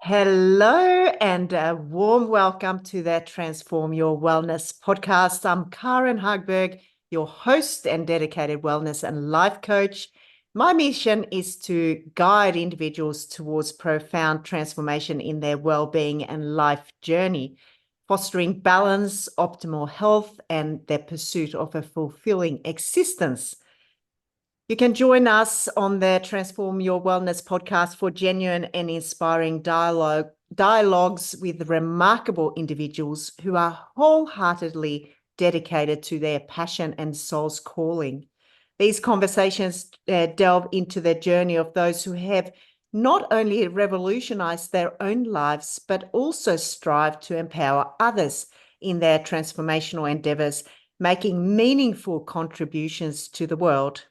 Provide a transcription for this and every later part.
Hello and a warm welcome to the Transform Your Wellness podcast. I'm Karin Hagberg, your host and dedicated wellness and life coach. My mission is to guide individuals towards profound transformation in their well-being and life journey, fostering balance, optimal health, and their pursuit of a fulfilling existence. You can join us on the Transform Your Wellness podcast for genuine and inspiring dialogues with remarkable individuals who are wholeheartedly dedicated to their passion and soul's calling. These conversations delve into the journey of those who have not only revolutionized their own lives, but also strive to empower others in their transformational endeavours, making meaningful contributions to the world.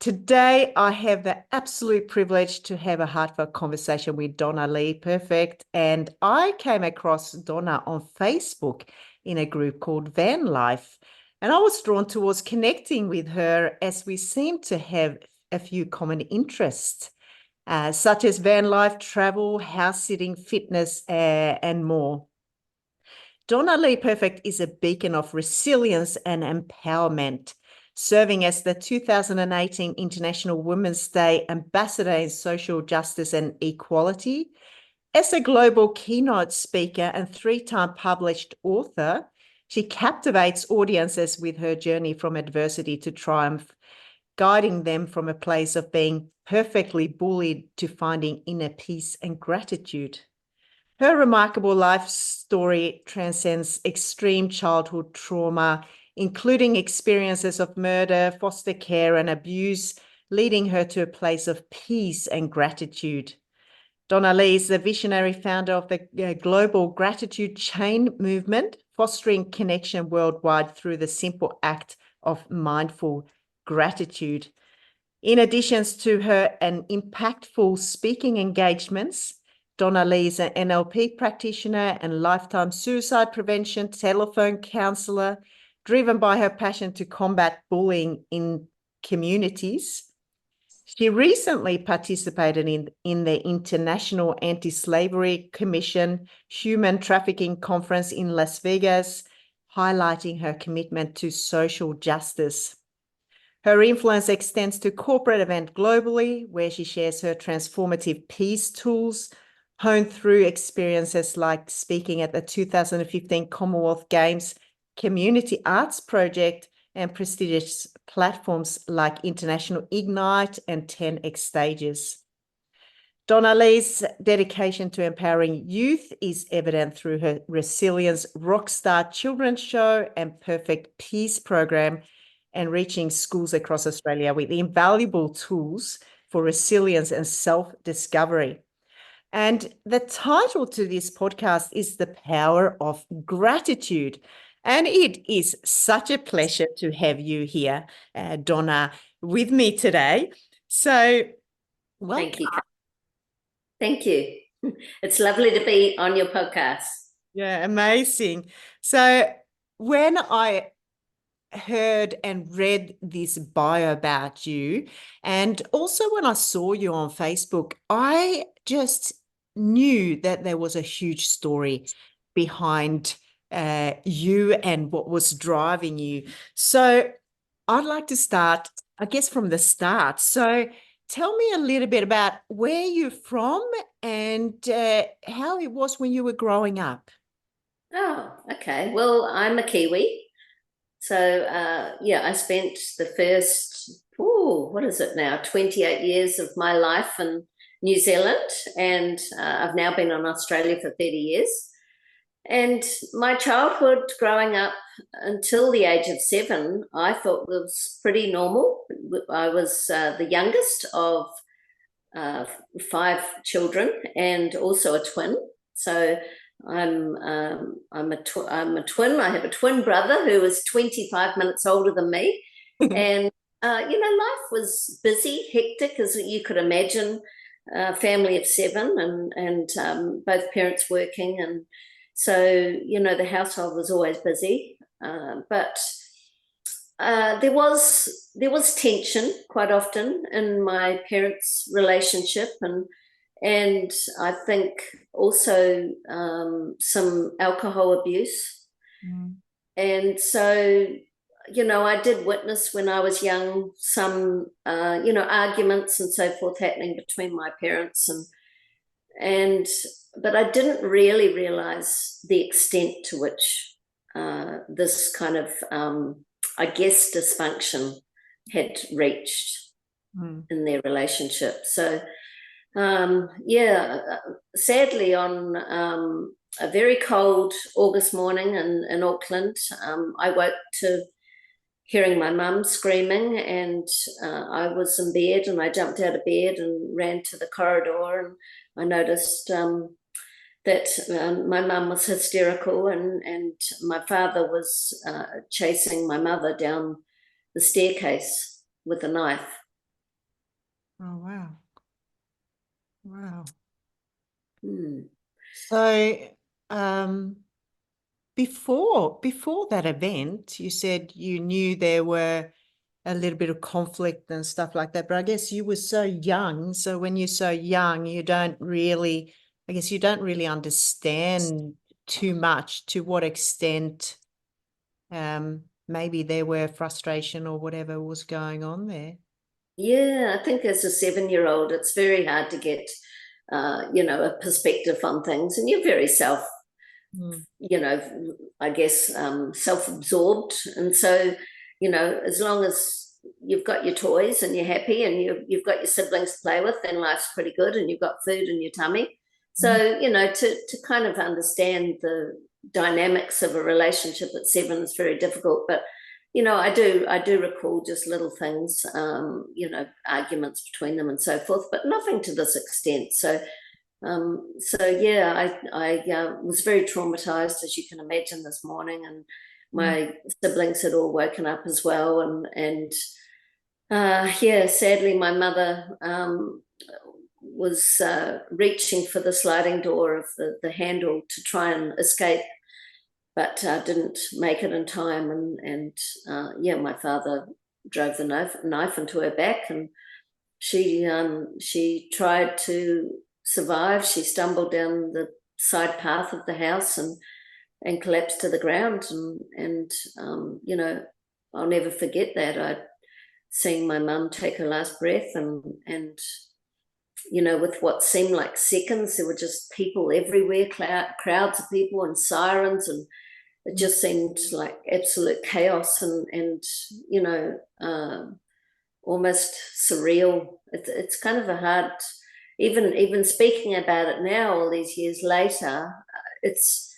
Today, I have the absolute privilege to have a heartfelt conversation with Donna Leigh Perfect. And I came across Donna on Facebook in a group called Van Life. And I was drawn towards connecting with her as we seem to have a few common interests, such as van life, travel, house sitting, fitness, and more. Donna Leigh Perfect is a beacon of resilience and empowerment, serving as the 2018 International Women's Day Ambassador in Social Justice and Equality. As a global keynote speaker and three-time published author, she captivates audiences with her journey from adversity to triumph, guiding them from a place of being perfectly bullied to finding inner peace and gratitude. Her remarkable life story transcends extreme childhood trauma, including experiences of murder, foster care, and abuse, leading her to a place of peace and gratitude. Donna Leigh is the visionary founder of the global gratitude chain movement, fostering connection worldwide through the simple act of mindful gratitude. In addition to her impactful speaking engagements, Donna Leigh is an NLP practitioner and lifetime suicide prevention telephone counselor, driven by her passion to combat bullying in communities. She recently participated in the International Anti-Slavery Commission Human Trafficking Conference in Las Vegas, highlighting her commitment to social justice. Her influence extends to corporate events globally, where she shares her transformative peace tools, honed through experiences like speaking at the 2015 Commonwealth Games Community Arts Project and prestigious platforms like International Ignite and 10X Stages. Donna Leigh's dedication to empowering youth is evident through her Resilience Rockstar Children's Show and Perfect Peace program, and reaching schools across Australia with invaluable tools for resilience and self-discovery. And the title to this podcast is The Power of Gratitude. And it is such a pleasure to have you here, Donna, with me today. So, welcome. Thank you. Thank you. It's lovely to be on your podcast. Yeah, amazing. So, when I heard and read this bio about you, and also when I saw you on Facebook, I just knew that there was a huge story behind you and what was driving you. So I'd like to start, I guess, from the start. So tell me a little bit about where you're from and how it was when you were growing up. Oh, okay. Well, I'm a Kiwi. So, I spent the first, what is it now, 28 years of my life in New Zealand. And I've now been in Australia for 30 years. And my childhood growing up until the age of 7, I thought was pretty normal. I was the youngest of 5 children and also a twin. So I'm a twin. I have a twin brother who is 25 minutes older than me, and life was busy, hectic, as you could imagine. Family of 7, and both parents working, and so the household was always busy. But there was tension quite often in my parents' relationship, and I think also some alcohol abuse. Mm. And so, I did witness when I was young some, arguments and so forth happening between my parents, and but I didn't really realize the extent to which this kind of, I guess, dysfunction had reached in their relationship. So, sadly, on a very cold August morning in Auckland, I woke to hearing my mum screaming, and I was in bed, and I jumped out of bed and ran to the corridor, and I noticed that my mum was hysterical, and my father was chasing my mother down the staircase with a knife. Oh, wow. Wow. Hmm. So, before that event, you said you knew there were a little bit of conflict and stuff like that, but I guess you were so young. So when you're so young, you don't really understand too much to what extent maybe there were frustration or whatever was going on there. Yeah, I think as a 7-year-old, it's very hard to get, a perspective on things, and you're very I guess, self-absorbed. And so, as long as you've got your toys and you're happy and you've got your siblings to play with, then life's pretty good, and you've got food in your tummy. So, to kind of understand the dynamics of a relationship at 7 is very difficult. But, I do recall just little things, arguments between them and so forth, but nothing to this extent. I was very traumatized, as you can imagine, this morning, and my siblings had all woken up as well, and sadly, my mother was reaching for the sliding door of the handle to try and escape, but didn't make it in time, and my father drove the knife into her back, and she tried to survive. She stumbled down the side path of the house and collapsed to the ground. And I'll never forget that. I'd seen my mum take her last breath, and with what seemed like seconds, there were just people everywhere, crowds of people and sirens, and it just seemed like absolute chaos and almost surreal. It's kind of a hard, even speaking about it now, all these years later, it's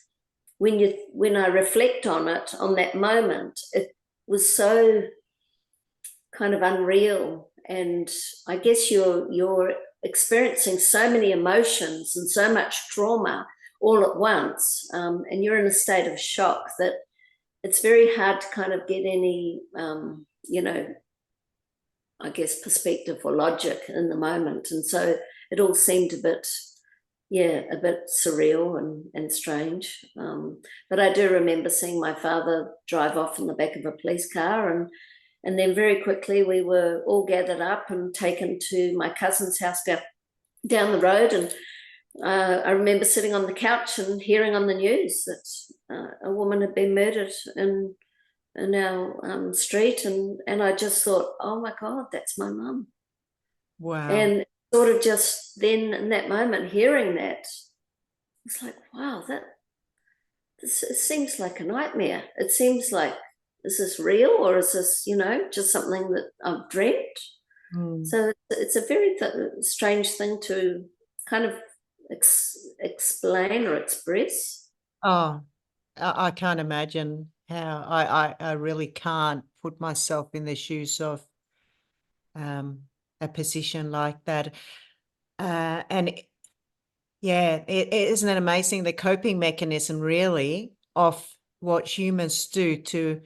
when I reflect on it, on that moment, it was so kind of unreal. And I guess you're experiencing so many emotions and so much trauma all at once, and you're in a state of shock that it's very hard to kind of get any I guess, perspective or logic in the moment. And so it all seemed a bit surreal and strange. But I do remember seeing my father drive off in the back of a police car, and then very quickly we were all gathered up and taken to my cousin's house down the road. And I remember sitting on the couch and hearing on the news that a woman had been murdered in our street, and I just thought, oh my God, that's my mum. Wow. And sort of just then in that moment hearing that, it's like, wow, this it seems like a nightmare. It seems like, is this real, or is this just something that I've dreamt? So it's a very strange thing to kind of explain or express. Oh, I can't imagine how. I really can't put myself in the shoes of a position like that. Isn't it amazing, the coping mechanism really of what humans do to,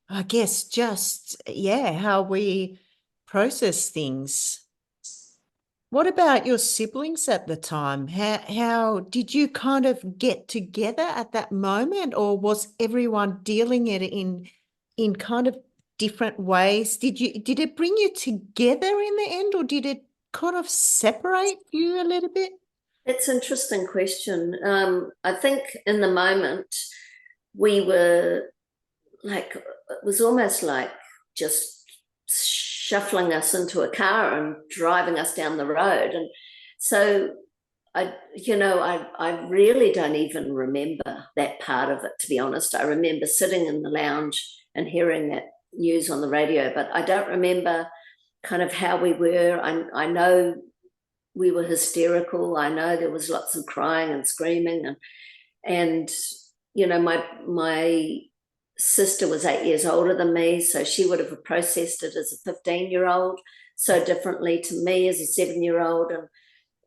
I guess, just how we process things. What about your siblings at the time? How did you kind of get together at that moment, or was everyone dealing it in kind of different ways? Did it bring you together in the end, or did it kind of separate you a little bit? It's an interesting question. I think in the moment we were like, it was almost like just shuffling us into a car and driving us down the road. And so I really don't even remember that part of it, to be honest. I remember sitting in the lounge and hearing that news on the radio, but I don't remember kind of how we were. I know we were hysterical. I know there was lots of crying and screaming, and my sister was 8 years older than me, so she would have processed it as a 15-year-old so differently to me as a 7-year-old,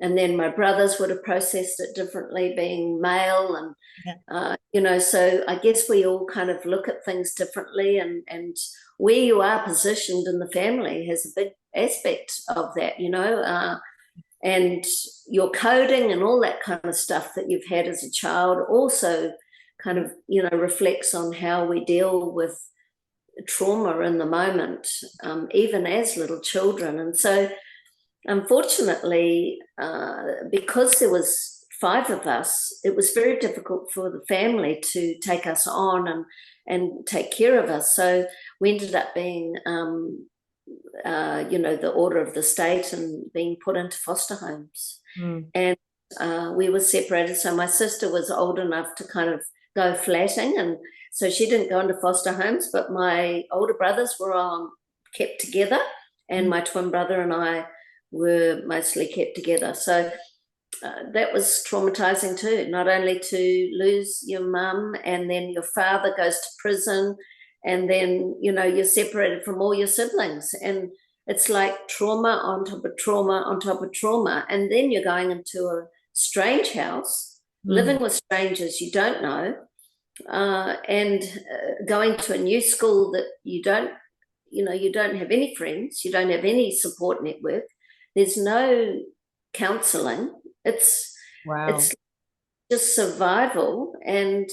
and then my brothers would have processed it differently, being male, and so I guess we all kind of look at things differently, and where you are positioned in the family has a big aspect of that, and your coding and all that kind of stuff that you've had as a child also kind of reflects on how we deal with trauma in the moment, even as little children. And so unfortunately, because there was 5 of us, it was very difficult for the family to take us on and take care of us. So we ended up being the order of the state and being put into foster homes. And we were separated. So my sister was old enough to kind of go flatting, and so she didn't go into foster homes, but my older brothers were all kept together, and my twin brother and I were mostly kept together. So that was traumatizing too, not only to lose your mum and then your father goes to prison, and then you're separated from all your siblings, and it's like trauma on top of trauma on top of trauma, and then you're going into a strange house, living with strangers you don't know, and going to a new school that you don't have any friends, you don't have any support network, there's no counseling. It's just survival, and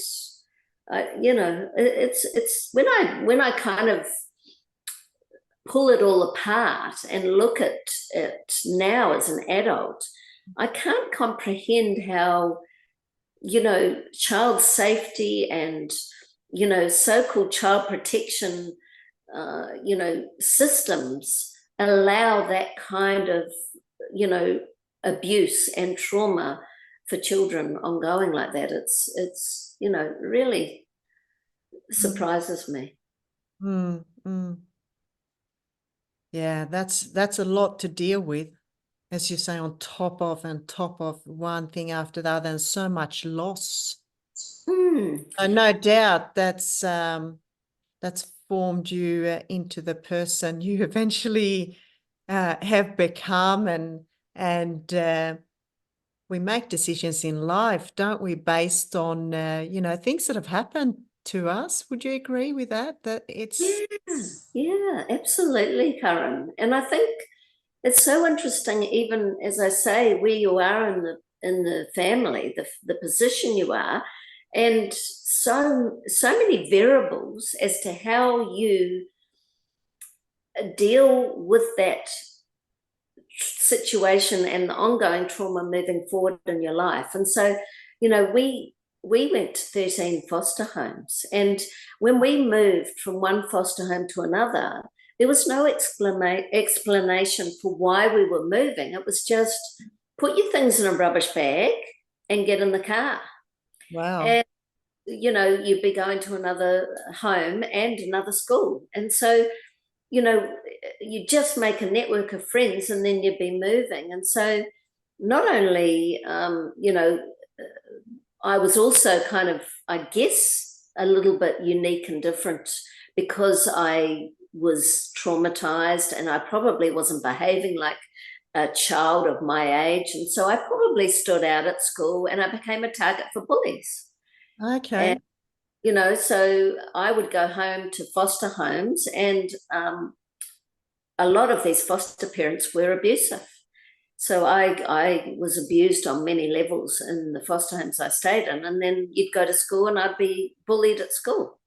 it's when I kind of pull it all apart and look at it now as an adult, I can't comprehend how child safety and so-called child protection systems allow that kind of abuse and trauma for children ongoing like that. It's really surprises me. Yeah, that's a lot to deal with, as you say, on top of one thing after the other, and so much loss. No doubt that's formed you into the person you eventually have become, and we make decisions in life, don't we, based on things that have happened to us. Would you agree with that? That it's yeah, absolutely, Karin. And I think it's so interesting, even as I say, where you are in the family, the position you are, and so many variables as to how you deal with that situation and the ongoing trauma moving forward in your life. And so, we went to 13 foster homes, and when we moved from one foster home to another, there was no explanation for why we were moving. It was just put your things in a rubbish bag and get in the car. wow. And you'd be going to another home and another school, and so you just make a network of friends and then you'd be moving. And so not only I was also kind of, I guess, a little bit unique and different because I was traumatized and I probably wasn't behaving like a child of my age, and so I probably stood out at school and I became a target for bullies. Okay. And so I would go home to foster homes, and a lot of these foster parents were abusive. So I was abused on many levels in the foster homes I stayed in, and then you'd go to school and I'd be bullied at school.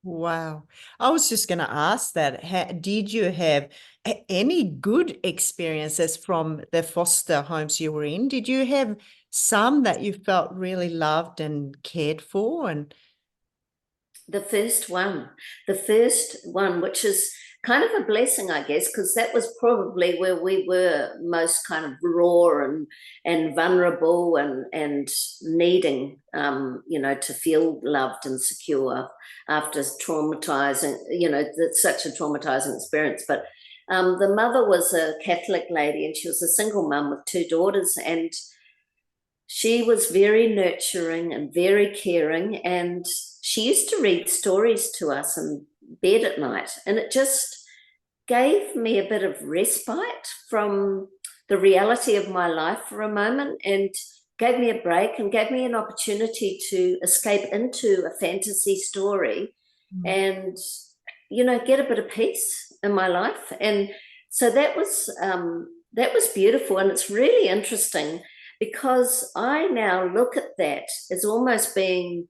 Wow. I was just going to ask that. Did you have any good experiences from the foster homes you were in? Did you have some that you felt really loved and cared for? And The first one, which is kind of a blessing, I guess, because that was probably where we were most kind of raw and vulnerable and needing, to feel loved and secure after traumatizing, such a traumatizing experience. But the mother was a Catholic lady, and she was a single mum with two daughters, and she was very nurturing and very caring, and she used to read stories to us in bed at night, and it just gave me a bit of respite from the reality of my life for a moment, and gave me a break and gave me an opportunity to escape into a fantasy story and get a bit of peace in my life. And so that was beautiful, and it's really interesting because I now look at that as almost being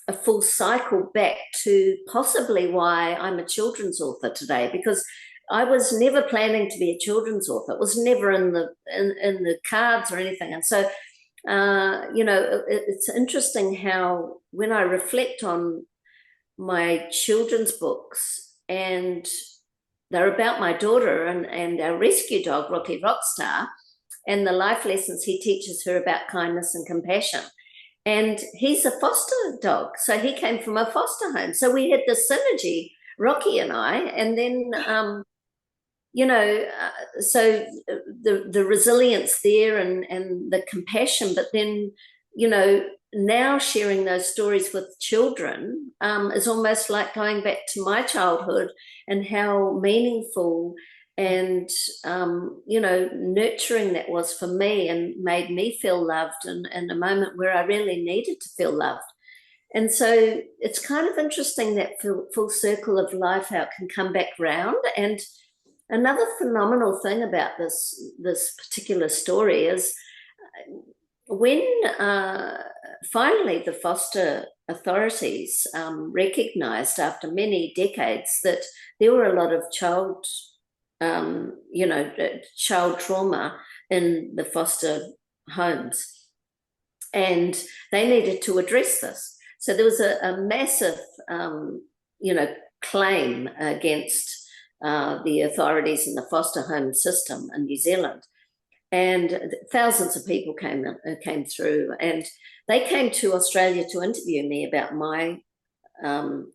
a full cycle back to possibly why I'm a children's author today, because I was never planning to be a children's author. It was never in the cards or anything. And so, it's interesting how when I reflect on my children's books, and they're about my daughter and our rescue dog, Rocky Rockstar, and the life lessons he teaches her about kindness and compassion. And he's a foster dog, so he came from a foster home. So we had this synergy, Rocky and I, and then so the resilience there and the compassion, but then now sharing those stories with children is almost like going back to my childhood and how meaningful and nurturing that was for me, and made me feel loved in a moment where I really needed to feel loved. And so it's kind of interesting, that full circle of life, how it can come back round. And another phenomenal thing about this particular story is when finally the foster authorities recognised after many decades that there were a lot of child trauma in the foster homes, and they needed to address this. So there was a massive, claim against the authorities in the foster home system in New Zealand, and thousands of people came through, and they came to Australia to interview me about my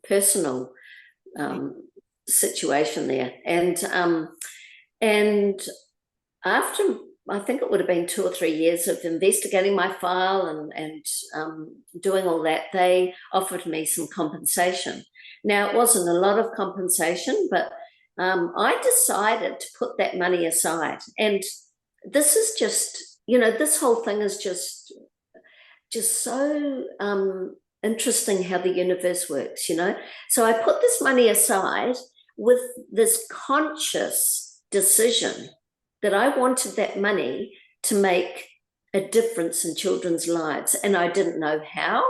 personal situation there. And after, I think it would have been 2 or 3 years of investigating my file and doing all that, they offered me some compensation. Now, it wasn't a lot of compensation, but I decided to put that money aside. And this is just, this whole thing is just so interesting how the universe works, So I put this money aside with this conscious decision that I wanted that money to make a difference in children's lives. And I didn't know how.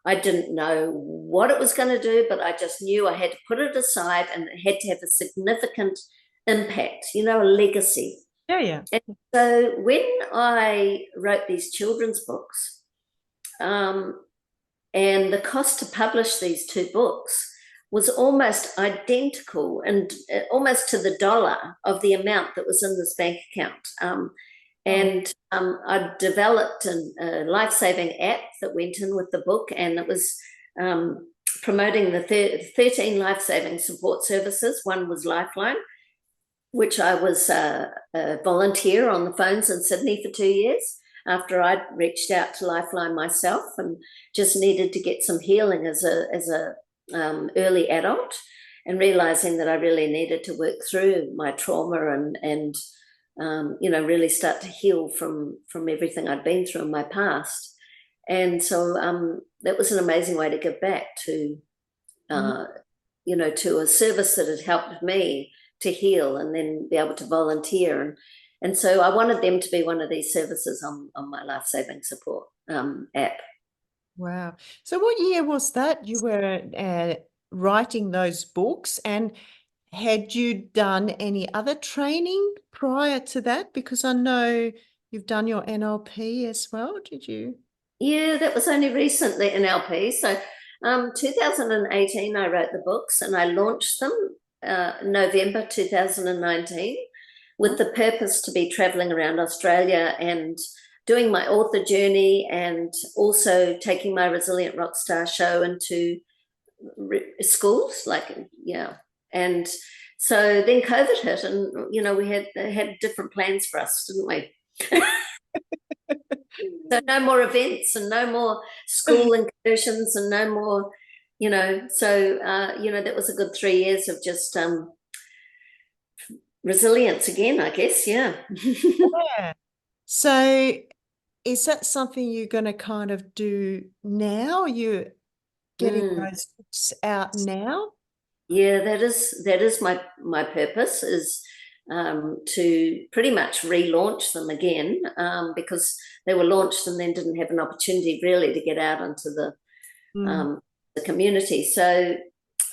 I didn't know what it was going to do, but I just knew I had to put it aside, and it had to have a significant impact, a legacy. Yeah. And so when I wrote these children's books, and the cost to publish these 2 books was almost identical and almost to the dollar of the amount that was in this bank account. I developed a life-saving app that went in with the book, and it was promoting the 13 life-saving support services. One was Lifeline, which I was a volunteer on the phones in Sydney for 2 years after I'd reached out to Lifeline myself and just needed to get some healing as a early adult, and realizing that I really needed to work through my trauma and really start to heal from everything I'd been through in my past. And so that was an amazing way to give back to to a service that had helped me to heal and then be able to volunteer. And so I wanted them to be one of these services on my life-saving support app. Wow. So what year was that you were writing those books. And had you done any other training prior to that? Because I know you've done your NLP as well. Did you? Yeah, that was only recently in LP. So 2018, I wrote the books and I launched them November 2019 with the purpose to be traveling around Australia and doing my author journey and also taking my Resilient Rockstar show into schools, and so then COVID hit, and we had different plans for us, didn't we? So no more events and no more school incursions and no more, so that was a good 3 years of just resilience again, I guess. Yeah. Yeah. So is that something you're going to kind of do now? You're getting those books out now? Yeah, that is my purpose, is to pretty much relaunch them again, because they were launched and then didn't have an opportunity really to get out into the community. So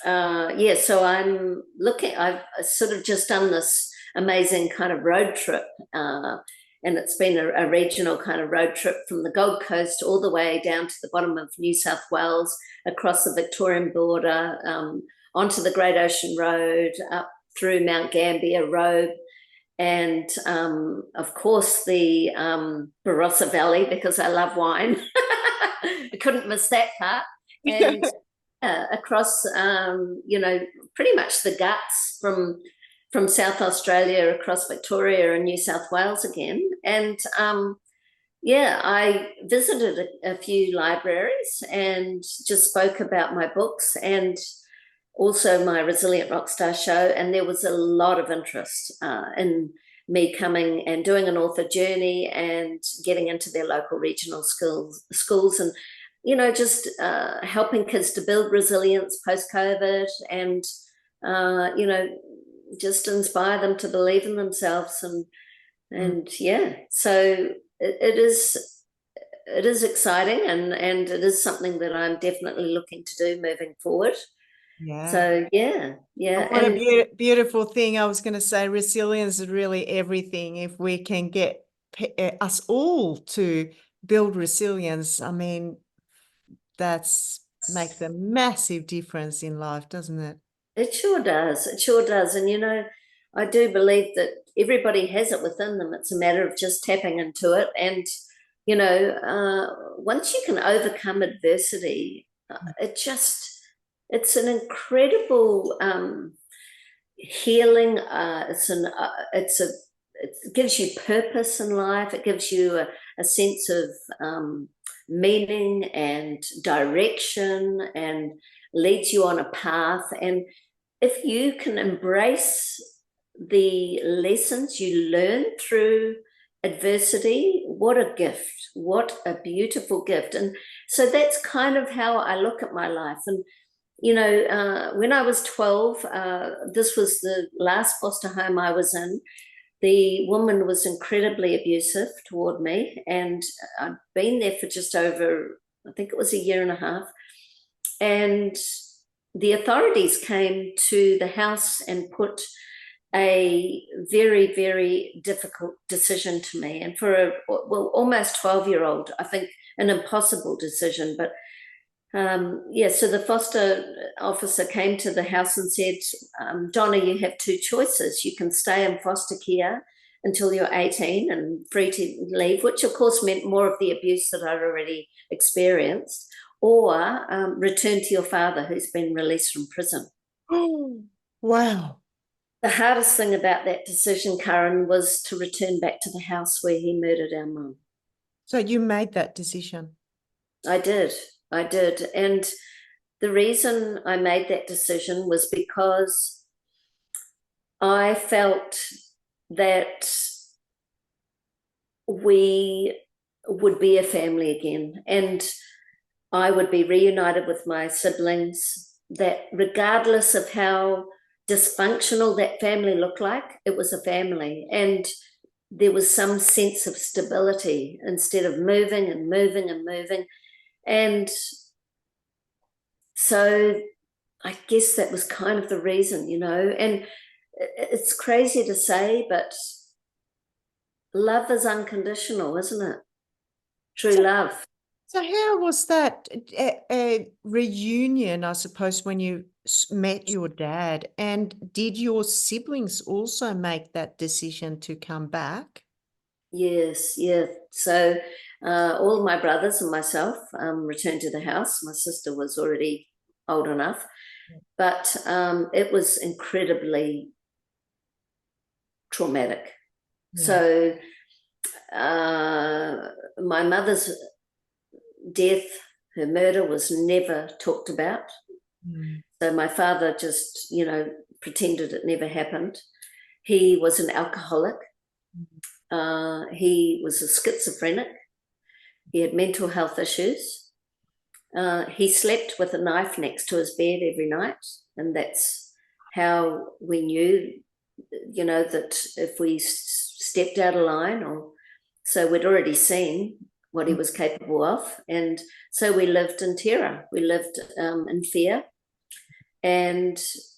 so I'm looking. I've sort of just done this amazing kind of road trip, and it's been a regional kind of road trip from the Gold Coast all the way down to the bottom of New South Wales, across the Victorian border, onto the Great Ocean Road, up through Mount Gambier Road, and of course the Barossa Valley, because I love wine. I couldn't miss that part. And across, pretty much the guts from South Australia across Victoria and New South Wales again. And I visited a few libraries and just spoke about my books and also my Resilient Rockstar show. And there was a lot of interest in me coming and doing an author journey and getting into their local regional schools and, just helping kids to build resilience post-COVID and, just inspire them to believe in themselves. And so it is exciting, and it is something that I'm definitely looking to do moving forward. Yeah. So What a beautiful thing. I was going to say resilience is really everything. If we can get us all to build resilience, I mean, that's makes a massive difference in life, doesn't it? It sure does. It sure does. And, I do believe that everybody has it within them. It's a matter of just tapping into it. And, once you can overcome adversity, it's an incredible healing. It gives you purpose in life. It gives you a sense of meaning and direction, and leads you on a path. And if you can embrace the lessons you learn through adversity, what a gift, what a beautiful gift. And so that's kind of how I look at my life. And when I was 12, this was the last foster home I was in. The woman was incredibly abusive toward me, and I'd been there for just over, I think it was a year and a half. And the authorities came to the house and put a very, very difficult decision to me. And for almost 12-year-old, I think an impossible decision. But so the foster officer came to the house and said, Donna, you have two choices. You can stay in foster care until you're 18 and free to leave, which of course meant more of the abuse that I'd already experienced, or return to your father, who's been released from prison. Oh, wow. The hardest thing about that decision, Karin, was to return back to the house where he murdered our mum. So you made that decision? I did. And the reason I made that decision was because I felt that we would be a family again, and I would be reunited with my siblings, that regardless of how dysfunctional that family looked like, it was a family, and there was some sense of stability instead of moving and moving and moving. And so I guess that was kind of the reason, and it's crazy to say, but love is unconditional, isn't it? True So, love. so how was that a reunion, I suppose, when you met your dad? And did your siblings also make that decision to come back? Yes, yeah. So all of my brothers and myself returned to the house. My sister was already old enough, but it was incredibly traumatic. Yeah. So my mother's death, her murder, was never talked about. Mm. So my father just, pretended it never happened. He was an alcoholic. He was a schizophrenic. He had mental health issues. He slept with a knife next to his bed every night, and that's how we knew, that if we stepped out of line, or so we'd already seen what he was capable of, and so we lived in terror. We lived in fear, and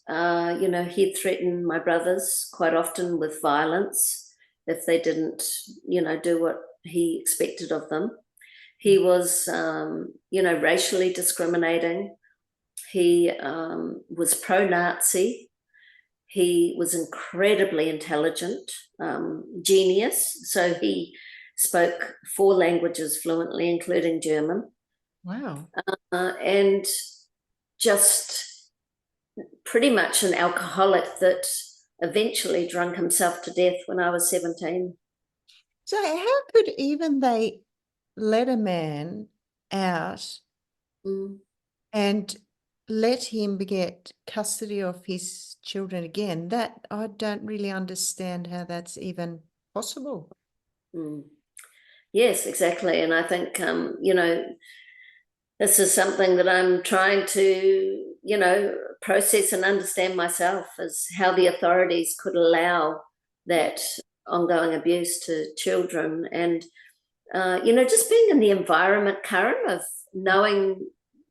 he'd threaten my brothers quite often with violence if they didn't, do what he expected of them. He was, racially discriminating. He was pro-Nazi. He was incredibly intelligent, genius. So he spoke 4 languages fluently, including German, Wow. and just pretty much an alcoholic that eventually drunk himself to death when I was 17. So how could even they let a man out Mm, and let him get custody of his children again? That I don't really understand how that's even possible. mm. Yes, exactly. And I think, this is something that I'm trying to, process and understand myself, is how the authorities could allow that ongoing abuse to children. And, just being in the environment, Karen, of knowing,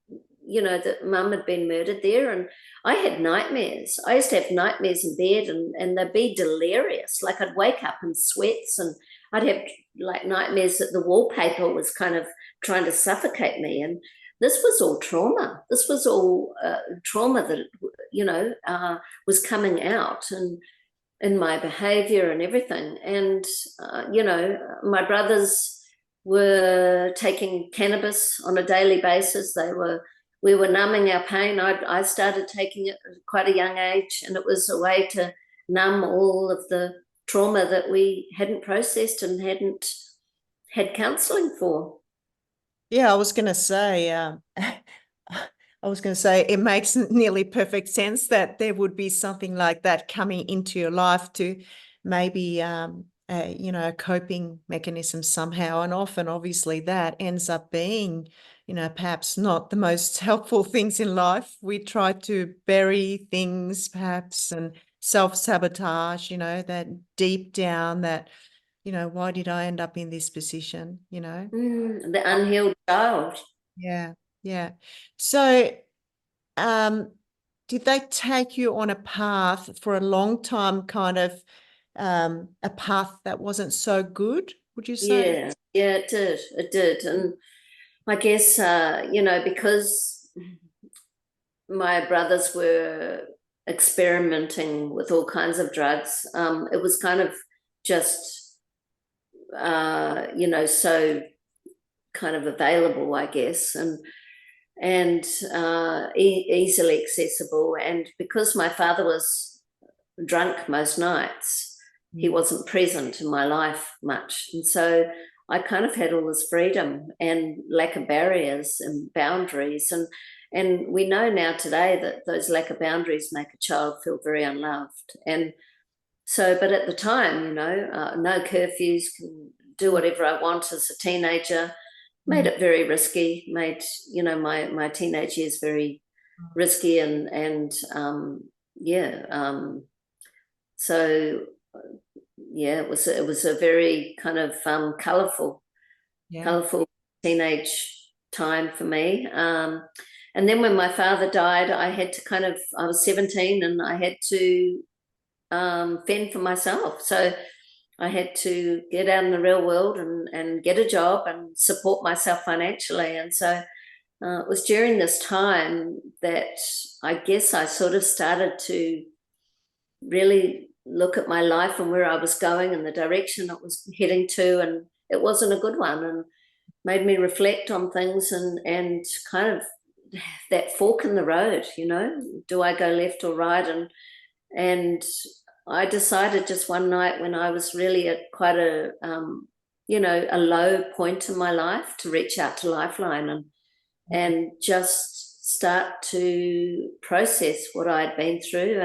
that mum had been murdered there. And I had nightmares. I used to have nightmares in bed, and they'd be delirious. Like I'd wake up in sweats, and I'd have like nightmares that the wallpaper was kind of trying to suffocate me. And this was all trauma. This was all trauma that, was coming out, and in my behavior and everything. And, my brothers were taking cannabis on a daily basis. We were numbing our pain. I started taking it at quite a young age, and it was a way to numb all of the trauma that we hadn't processed and hadn't had counselling for. Yeah, I was going to say, I was going to say it makes nearly perfect sense that there would be something like that coming into your life to maybe, a coping mechanism somehow. And often, obviously, that ends up being, perhaps not the most helpful things in life. We try to bury things, perhaps, and self-sabotage, that deep down that, why did I end up in this position, The unhealed child. Yeah, yeah. So, um, did they take you on a path for a long time, kind of a path that wasn't so good, would you say? Yeah, it did. It did. And I guess, because my brothers were experimenting with all kinds of drugs, it was kind of just, so kind of available, I guess, and easily accessible. And because my father was drunk most nights, he Mm. wasn't present in my life much. And so I kind of had all this freedom and lack of barriers and boundaries. And we know now today that those lack of boundaries make a child feel very unloved. And so, but at the time, no curfews, can do whatever I want as a teenager, made Mm. it very risky, made, my teenage years very risky. And yeah, so yeah, it was a very kind of Yeah. colourful teenage time for me. And then when my father died, I was 17 and I had to fend for myself. So I had to get out in the real world and get a job and support myself financially. And so it was during this time that I guess I sort of started to really look at my life and where I was going and the direction it was heading to. And it wasn't a good one, and made me reflect on things and kind of that fork in the road, do I go left or right? And I decided just one night when I was really at quite a a low point in my life to reach out to Lifeline and just start to process what I'd been through.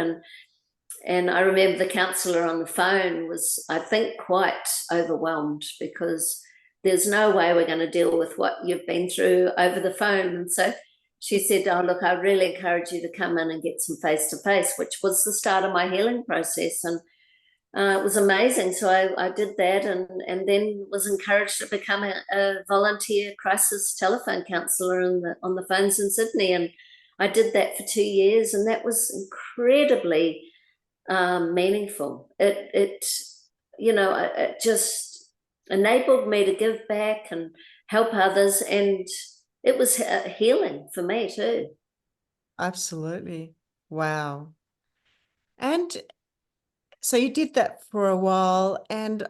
And I remember the counsellor on the phone was, I think, quite overwhelmed, because there's no way we're going to deal with what you've been through over the phone. And so she said, oh, look, I really encourage you to come in and get some face-to-face, which was the start of my healing process. And it was amazing. So I did that, and then was encouraged to become a volunteer crisis telephone counsellor on the phones in Sydney. And I did that for 2 years, and that was incredibly meaningful. It just enabled me to give back and help others, and it was healing for me too. Absolutely. Wow. And so you did that for a while, and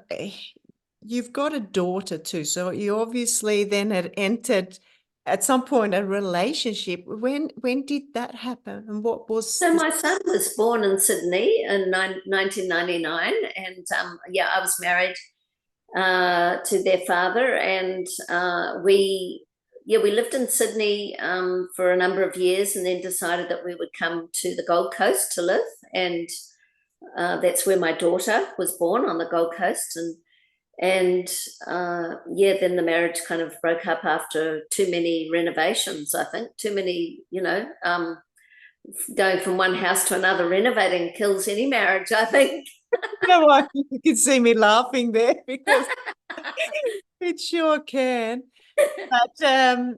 you've got a daughter too. So you obviously then had entered at some point a relationship. When did that happen, and what was So my son was born in Sydney in 1999, and I was married to their father, and we lived in Sydney for a number of years, and then decided that we would come to the Gold Coast to live, and that's where my daughter was born, on the Gold Coast. And then the marriage kind of broke up after too many renovations. I think too many, going from one house to another, renovating kills any marriage, I think. You know what? You can see me laughing there, because it sure can. But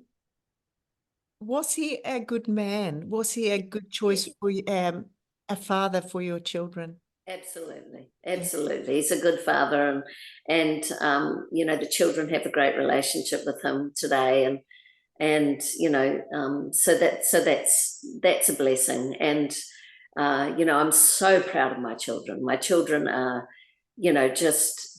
was he a good man? Was he a good choice for a father for your children? Absolutely. He's a good father, and the children have a great relationship with him today, and so that's a blessing. And I'm so proud of my children. My children are,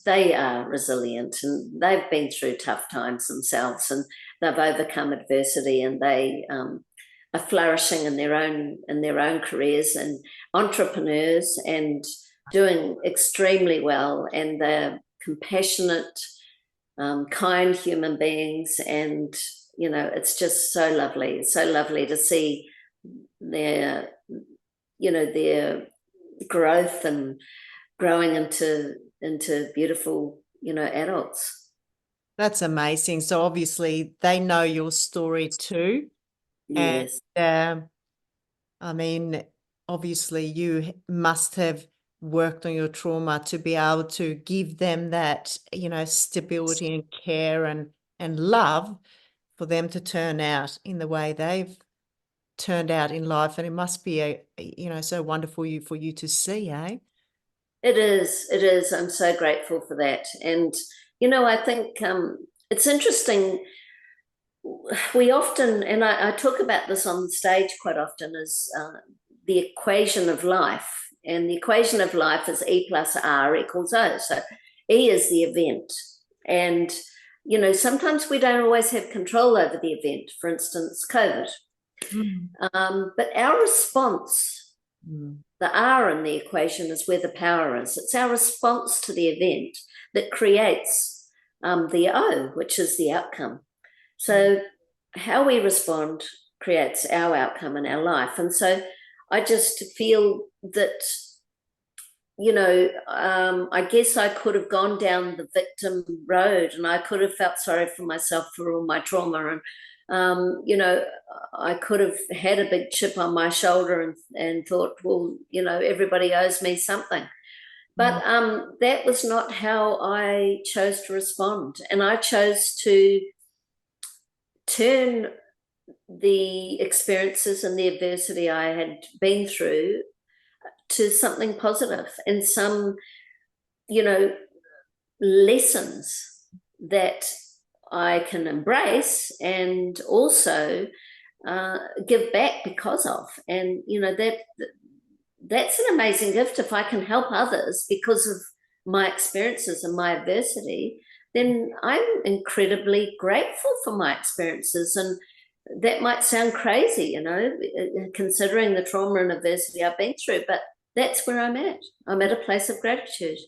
they are resilient, and they've been through tough times themselves, and they've overcome adversity, and they are flourishing in their own careers, and entrepreneurs, and doing extremely well. And they're compassionate, kind human beings, and it's just so lovely to see their growth and growing into beautiful adults. That's amazing. So obviously they know your story too. Yes. And I mean, obviously you must have worked on your trauma to be able to give them that, stability and care and love for them to turn out in the way they've turned out in life. And it must be so wonderful for you to see, eh? It is. I'm so grateful for that. And I think it's interesting. We often, and I talk about this on the stage quite often, is the equation of life. And the equation of life is E plus R equals O. So E is the event. And, sometimes we don't always have control over the event, for instance, COVID. But our response, the R in the equation, is where the power is. It's our response to the event that creates the O, which is the outcome. So how we respond creates our outcome in our life. And so I just feel that, I guess I could have gone down the victim road, and I could have felt sorry for myself for all my trauma. And, I could have had a big chip on my shoulder and thought, well, everybody owes me something. But that was not how I chose to respond. And I chose to turn the experiences and the adversity I had been through to something positive and some, lessons that I can embrace and also give back because of. And, that's an amazing gift. If I can help others because of my experiences and my adversity, then I'm incredibly grateful for my experiences. And that might sound crazy, considering the trauma and adversity I've been through, but that's where I'm at. I'm at a place of gratitude.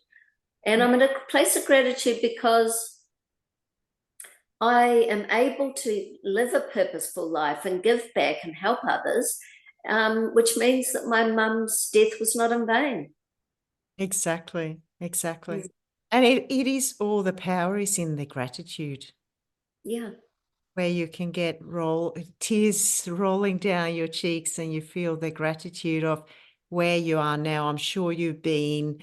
And I'm at a place of gratitude because I am able to live a purposeful life and give back and help others, which means that my mum's death was not in vain. Exactly. And it is all, the power is in the gratitude. Yeah. Where you can get tears rolling down your cheeks and you feel the gratitude of where you are now. I'm sure you've been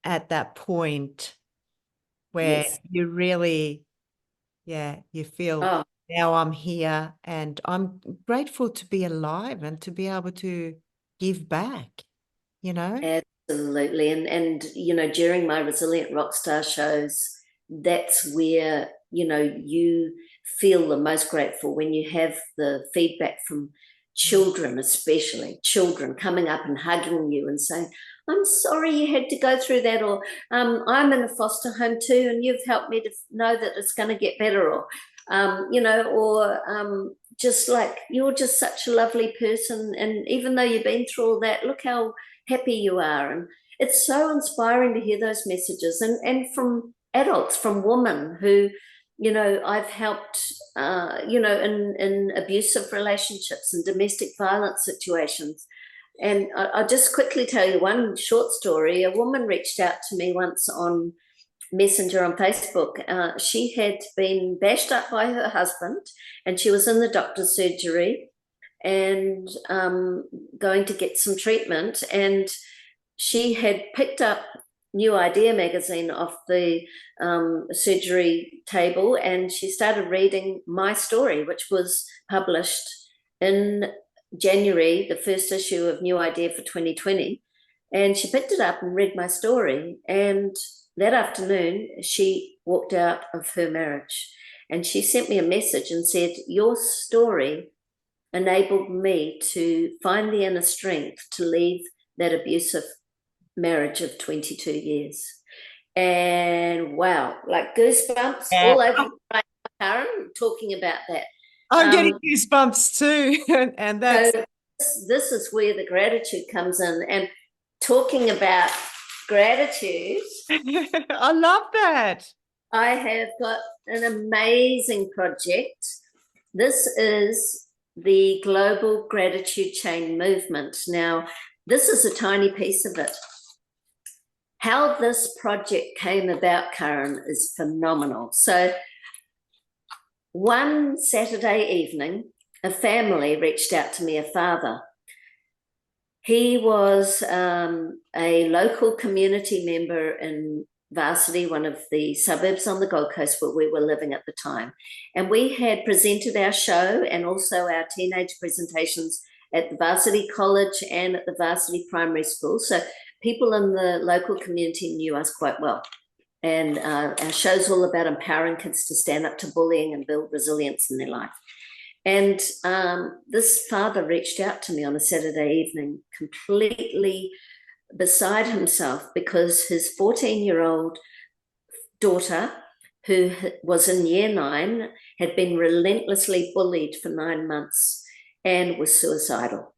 at that point where you really, you feel, now I'm here and I'm grateful to be alive and to be able to give back, Absolutely. And during my Resilient Rockstar shows, that's where, you feel the most grateful, when you have the feedback from children, especially children coming up and hugging you and saying, I'm sorry you had to go through that, or I'm in a foster home too, and you've helped me to know that it's going to get better, or, just like, you're just such a lovely person. And even though you've been through all that, look how happy you are. And it's so inspiring to hear those messages, and from adults, from women who, I've helped, in abusive relationships and domestic violence situations. And I'll just quickly tell you one short story. A woman reached out to me once on Messenger on Facebook. She had been bashed up by her husband, and she was in the doctor's surgery and going to get some treatment. And she had picked up New Idea magazine off the surgery table, and she started reading my story, which was published in January, the first issue of New Idea for 2020. And she picked it up and read my story. And that afternoon, she walked out of her marriage. And she sent me a message and said, your story enabled me to find the inner strength to leave that abusive marriage of 22 years. And wow, like goosebumps all over right now, Karin, talking about that. I'm getting goosebumps too. and that's so this is where the gratitude comes in. And talking about gratitude, I love that. I have got an amazing project. This is the Global Gratitude Chain Movement. Now, this is a tiny piece of it. How this project came about, Karin, is phenomenal. So one Saturday evening, a family reached out to me, a father. He was a local community member in Varsity, one of the suburbs on the Gold Coast where we were living at the time. And we had presented our show and also our teenage presentations at the Varsity College and at the Varsity Primary School. So people in the local community knew us quite well. And our show's all about empowering kids to stand up to bullying and build resilience in their life. And this father reached out to me on a Saturday evening, completely beside himself, because his 14-year-old daughter, who was in year 9, had been relentlessly bullied for 9 months and was suicidal.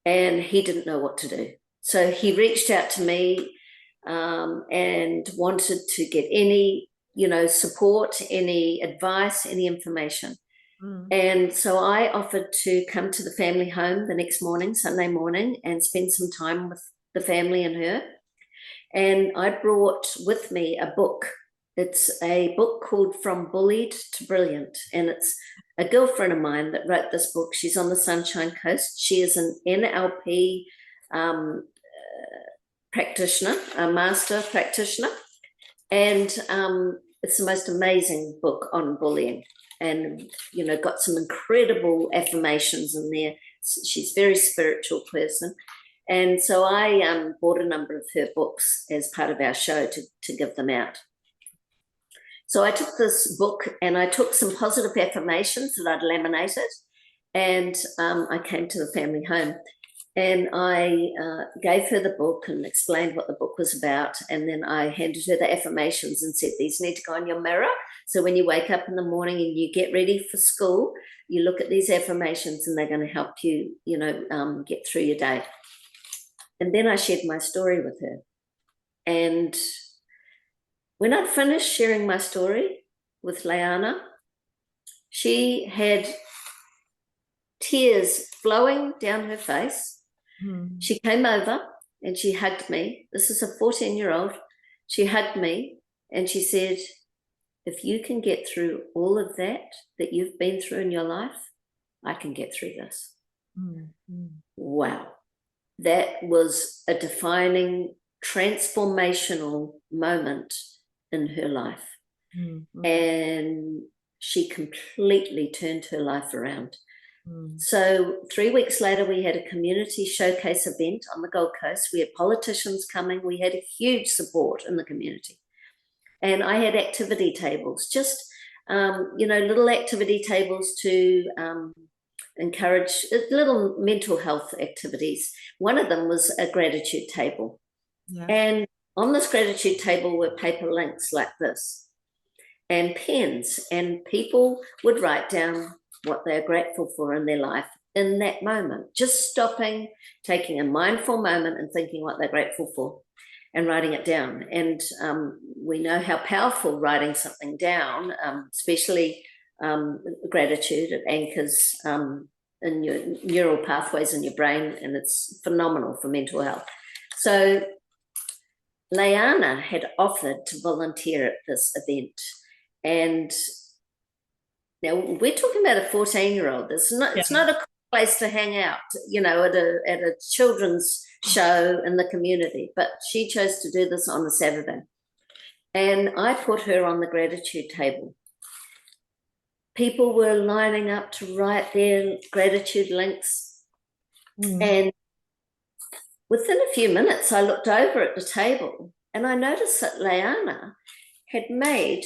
And he didn't know what to do. So he reached out to me and wanted to get any, support, any advice, any information. And so I offered to come to the family home the next morning, Sunday morning, and spend some time with the family and her. And I brought with me a book. It's a book called From Bullied to Brilliant. And it's a girlfriend of mine that wrote this book. She's on the Sunshine Coast. She is an NLP practitioner, a master practitioner. And it's the most amazing book on bullying. and got some incredible affirmations in there. She's a very spiritual person. And so I bought a number of her books as part of our show to give them out. So I took this book and I took some positive affirmations that I'd laminated, and I came to the family home and I gave her the book and explained what the book was about. And then I handed her the affirmations and said, these need to go on your mirror. So when you wake up in the morning and you get ready for school, you look at these affirmations and they're going to help you, get through your day. And then I shared my story with her. And when I'd finished sharing my story with Leanna, she had tears flowing down her face. She came over and she hugged me. This is a 14-year-old. She hugged me and she said, if you can get through all of that you've been through in your life, I can get through this. Wow. That was a defining, transformational moment in her life. And she completely turned her life around. So 3 weeks later, we had a community showcase event on the Gold Coast. We had politicians coming. We had a huge support in the community. And I had activity tables, just, little activity tables to encourage little mental health activities. One of them was a gratitude table. Yeah. And on this gratitude table were paper links like this and pens, and people would write down what they're grateful for in their life in that moment, just stopping, taking a mindful moment and thinking what they're grateful for and writing it down. And we know how powerful writing something down, especially gratitude, it anchors in your neural pathways in your brain, and it's phenomenal for mental health. So Leanna had offered to volunteer at this event, and now we're talking about a 14-year-old. It's not a cool place to hang out, at a children's show in the community, but she chose to do this on a Saturday. And I put her on the gratitude table. People were lining up to write their gratitude links. And within a few minutes, I looked over at the table and I noticed that Leanna had made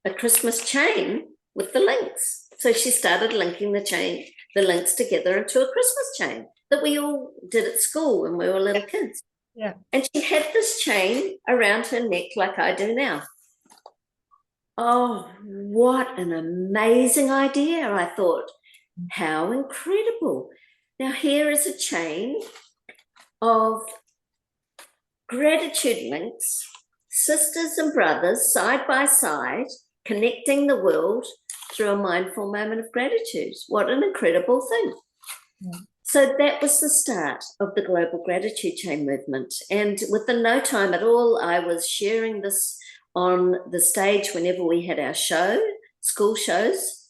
a Christmas chain with the links. So she started linking the links together into a Christmas chain that we all did at school when we were little kids. Yeah. And she had this chain around her neck like I do now. Oh, what an amazing idea, I thought. How incredible. Now here is a chain of gratitude links, sisters and brothers side by side, connecting the world through a mindful moment of gratitude. What an incredible thing. Yeah. So that was the start of the Global Gratitude Chain movement. And within no time at all, I was sharing this on the stage whenever we had our school shows,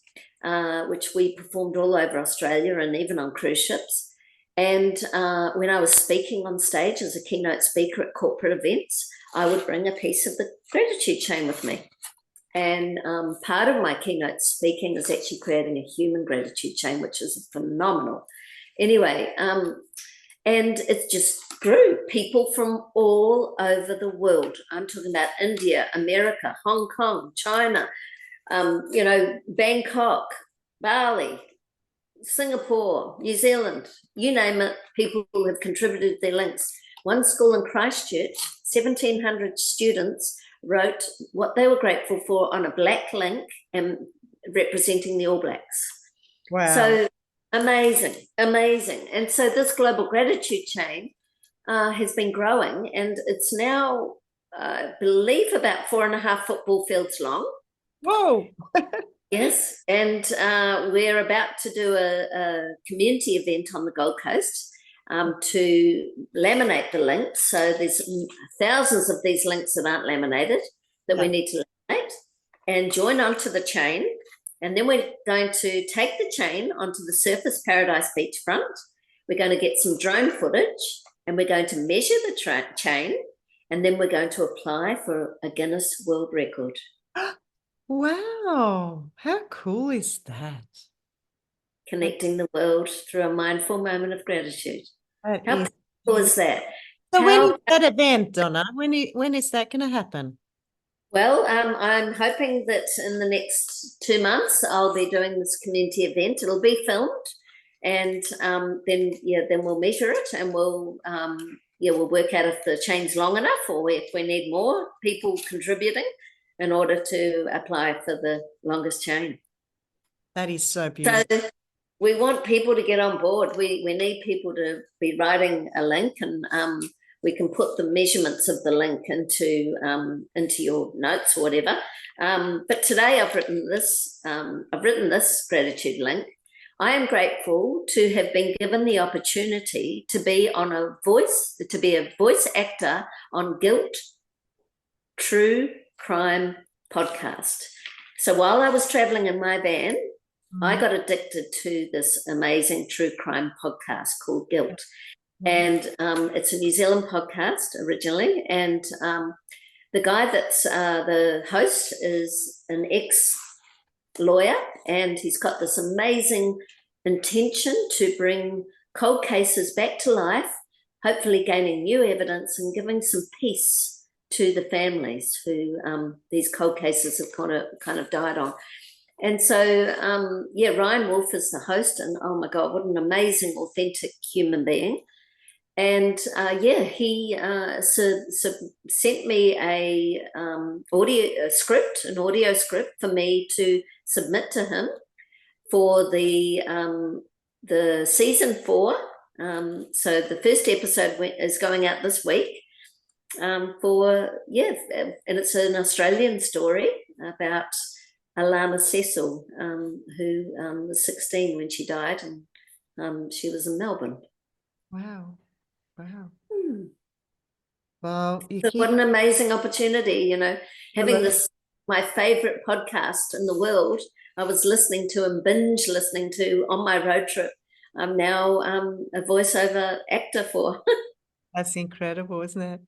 which we performed all over Australia and even on cruise ships. And when I was speaking on stage as a keynote speaker at corporate events, I would bring a piece of the gratitude chain with me. And part of my keynote speaking is actually creating a human gratitude chain, which is phenomenal. Anyway, and it just grew. People from all over the world. I'm talking about India, America, Hong Kong, China, Bangkok, Bali, Singapore, New Zealand, you name it, people have contributed their links. One school in Christchurch, 1,700 students wrote what they were grateful for on a black link and representing the All Blacks. Wow. So amazing. And so this global gratitude chain has been growing, and it's now, I believe, about 4.5 football fields long. Whoa. Yes, and we're about to do a community event on the Gold Coast to laminate the links. So there's thousands of these links that aren't laminated that we need to laminate and join onto the chain. And then we're going to take the chain onto the Surfers Paradise beachfront. We're going to get some drone footage and we're going to measure the chain, and then we're going to apply for a Guinness World Record. Wow. How cool is that? Connecting the world through a mindful moment of gratitude. That How is cool beautiful. is that? So when is How that event, Donna? When is that going to happen? well, I'm hoping that in the next 2 months I'll be doing this community event. It'll be filmed, and then we'll measure it, and we'll work out if the chain's long enough, or if we need more people contributing in order to apply for the longest chain. That is so So beautiful. we want people to get on board. We need people to be writing a link, and we can put the measurements of the link into your notes or whatever. But today I've written this. I've written this gratitude link. I am grateful to have been given the opportunity to be a voice actor on Guilt True Crime podcast. So while I was traveling in my van, I got addicted to this amazing true crime podcast called Guilt. And it's a New Zealand podcast originally. And the guy that's the host is an ex-lawyer, and he's got this amazing intention to bring cold cases back to life, hopefully gaining new evidence and giving some peace to the families who these cold cases have kind of died on. And so, Ryan Wolf is the host, and oh my God, what an amazing, authentic human being. And he sent me an audio script for me to submit to him for the season 4. So the first episode is going out this week. And it's an Australian story about Alana Cecil, who was 16 when she died, and she was in Melbourne. Wow. Well, What an amazing opportunity, having this, my favorite podcast in the world, I was listening to and binge listening to on my road trip. I'm now a voiceover actor for. That's incredible, isn't it?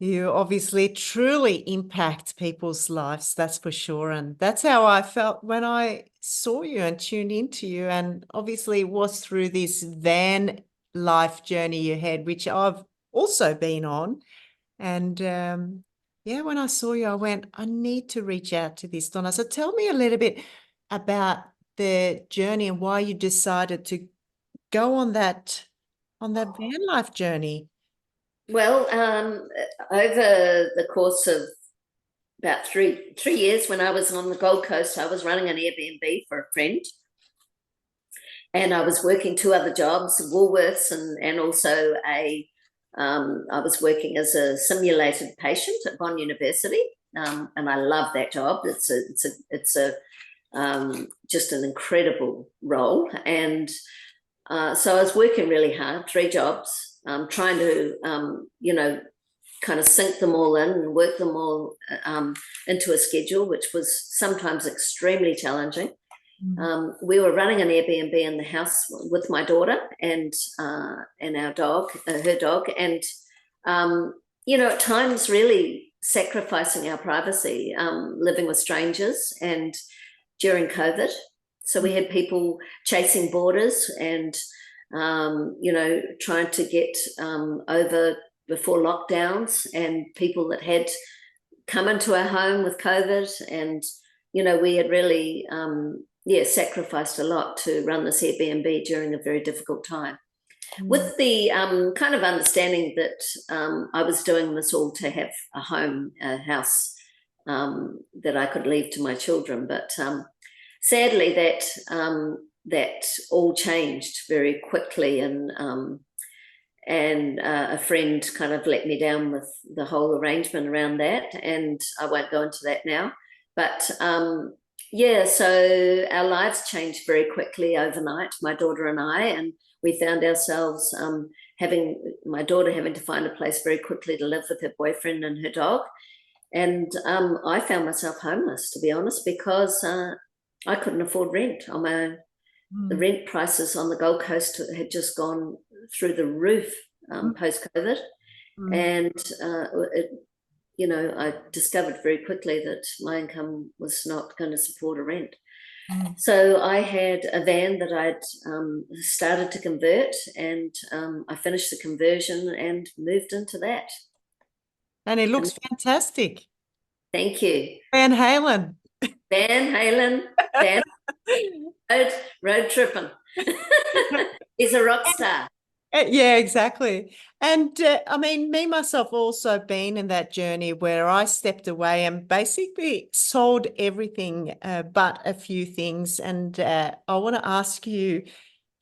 You obviously truly impact people's lives, that's for sure. And that's how I felt when I saw you and tuned into you. And obviously it was through this van life journey you had, which I've also been on. And when I saw you, I went, I need to reach out to this Donna. So tell me a little bit about the journey and why you decided to go on that van life journey. Well, over the course of about three years, when I was on the Gold Coast, I was running an Airbnb for a friend, and I was working 2 other jobs, Woolworths, and also I was working as a simulated patient at Bond University, and I love that job. It's just an incredible role, and so I was working really hard, 3 jobs, trying to kind of sink them all in and work them all into a schedule, which was sometimes extremely challenging. We were running an Airbnb in the house with my daughter and our dog, her dog, and at times really sacrificing our privacy, living with strangers, and during COVID. So we had people chasing borders and trying to get over before lockdowns, and people that had come into our home with COVID, and we had really sacrificed a lot to run this Airbnb during a very difficult time, with the kind of understanding that I was doing this all to have a house that I could leave to my children. But sadly, that all changed very quickly, and a friend kind of let me down with the whole arrangement around that, and I won't go into that now. But so our lives changed very quickly overnight, my daughter and I, and we found ourselves my daughter having to find a place very quickly to live with her boyfriend and her dog. And I found myself homeless, to be honest, because I couldn't afford rent on my own. The rent prices on the Gold Coast had just gone through the roof post-COVID. And I discovered very quickly that my income was not going to support a rent. Mm. So I had a van that I'd started to convert, and I finished the conversion and moved into that. And it And looks fantastic. thank you. Van Halen. Van Halen, Van road tripping. He's a rock star. Yeah, exactly. And I mean, me myself also been in that journey where I stepped away and basically sold everything but a few things. And I want to ask you,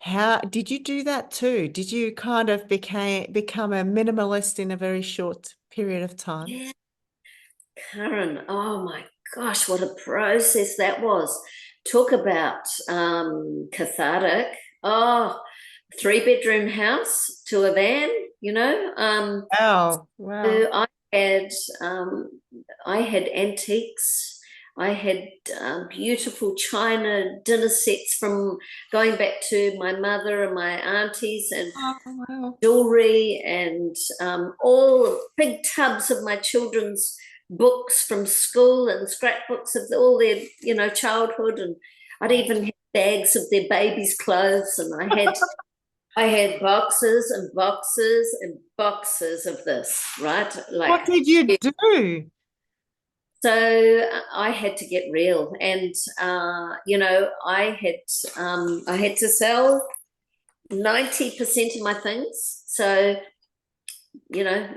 how did you do that too? Did you kind of become a minimalist in a very short period of time? Yeah, Karin, oh my gosh, what a process that was. Talk about cathartic. Oh, 3-bedroom house to a van, Wow, wow. So had um, I had antiques. I had beautiful china dinner sets from going back to my mother and my aunties, and Oh, wow. jewelry, and all big tubs of my children's books from school and scrapbooks of all their, childhood, and I'd even had bags of their babies' clothes, and I had boxes and boxes and boxes of this, right? Like, What did you do? so I had to get real, and I had to sell 90% of my things. So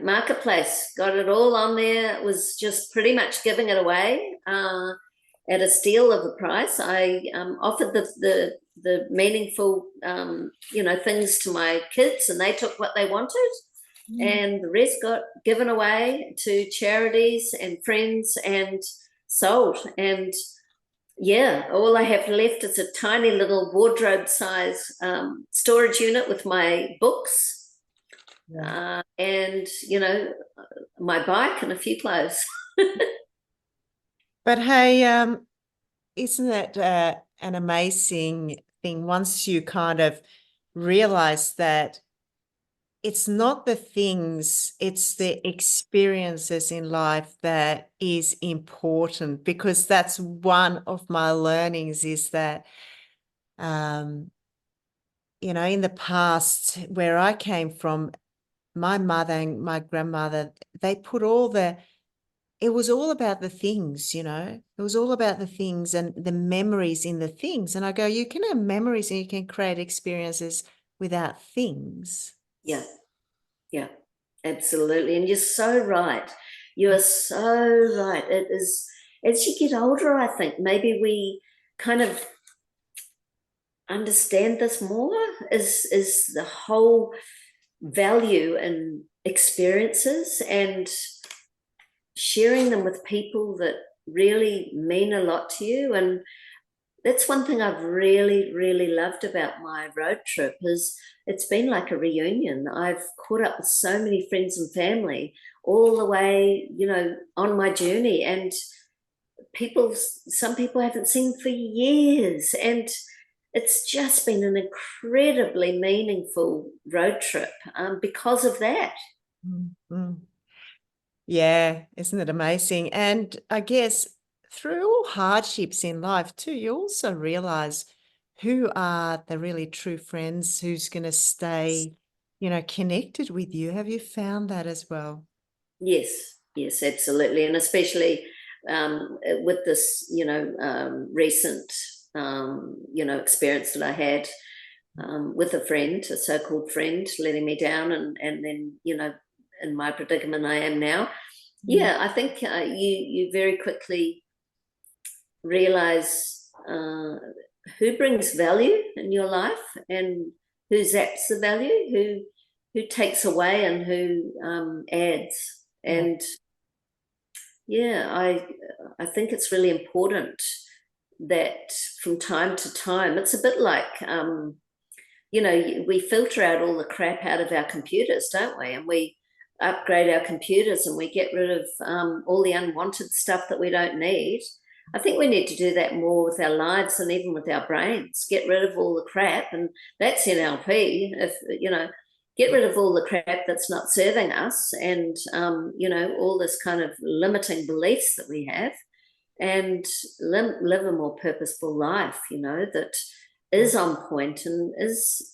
marketplace got it all on there. It was just pretty much giving it away at a steal of a price. I offered the meaningful things to my kids, and they took what they wanted, Mm. and the rest got given away to charities and friends and sold. And yeah, all I have left is a tiny little wardrobe size storage unit with my books Yeah. and my bike and a few clothes. But hey, isn't it an amazing thing once you kind of realize that it's not the things, it's the experiences in life that is important, because that's one of my learnings is that, um, in the past where I came from, my mother and my grandmother, they put it was all about the things, it was all about the things and the memories in the things. And I go, you can have memories and you can create experiences without things. Yeah, yeah, absolutely. And you're so right. You are so right. It is, as you get older, I think maybe we kind of understand this more, is the whole value and experiences and sharing them with people that really mean a lot to you. And that's one thing I've really, really loved about my road trip is it's been like a reunion. I've caught up with so many friends and family all the way, on my journey, and some people I haven't seen for years. And it's just been an incredibly meaningful road trip because of that. Mm. Yeah, isn't it amazing? And I guess through all hardships in life too, you also realize who are the really true friends, who's going to stay, connected with you. Have you found that as well? Yes, yes, absolutely. And especially with this, recent, experience that I had with a friend, a so-called friend, letting me down, and then, in my predicament I am now. Mm. Yeah, I think you very quickly realize who brings value in your life and who zaps the value, who takes away, and who adds. Yeah. And yeah, I think it's really important that from time to time, it's a bit like we filter out all the crap out of our computers, don't we? And we upgrade our computers and we get rid of all the unwanted stuff that we don't need. I think we need to do that more with our lives and even with our brains. Get rid of all the crap, and that's NLP. If get rid of all the crap that's not serving us, and all this kind of limiting beliefs that we have, and live a more purposeful life, that is on point and is,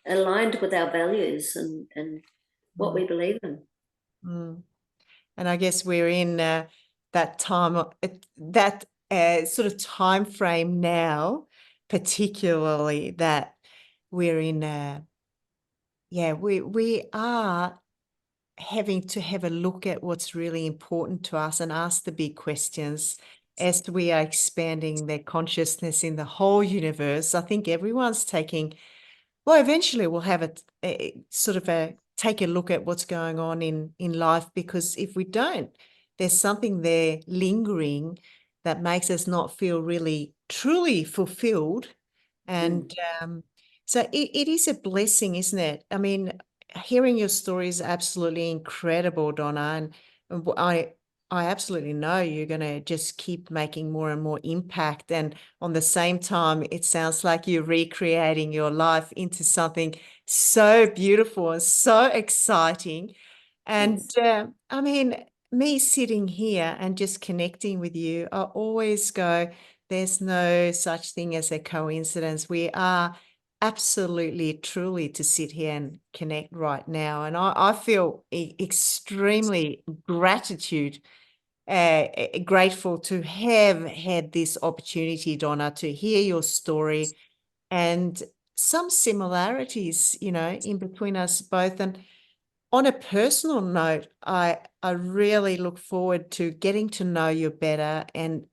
aligned with our values and what we believe in. And I guess we're in that time, that sort of time frame now, particularly that we're in. We are having to have a look at what's really important to us and ask the big questions as we are expanding their consciousness in the whole universe. I think everyone's taking, well, eventually we'll have take a look at what's going on in life, because if we don't, there's something there lingering that makes us not feel really truly fulfilled. And so it is a blessing, isn't it? I mean, hearing your story is absolutely incredible, Donna. And I absolutely know you're going to just keep making more and more impact. And on the same time, it sounds like you're recreating your life into something so beautiful and so exciting. And I mean, me sitting here and just connecting with you, I always go, there's no such thing as a coincidence. We are absolutely, truly to sit here and connect right now. And I feel extremely grateful to have had this opportunity, Donna, to hear your story and some similarities, in between us both. And on a personal note, I really look forward to getting to know you better and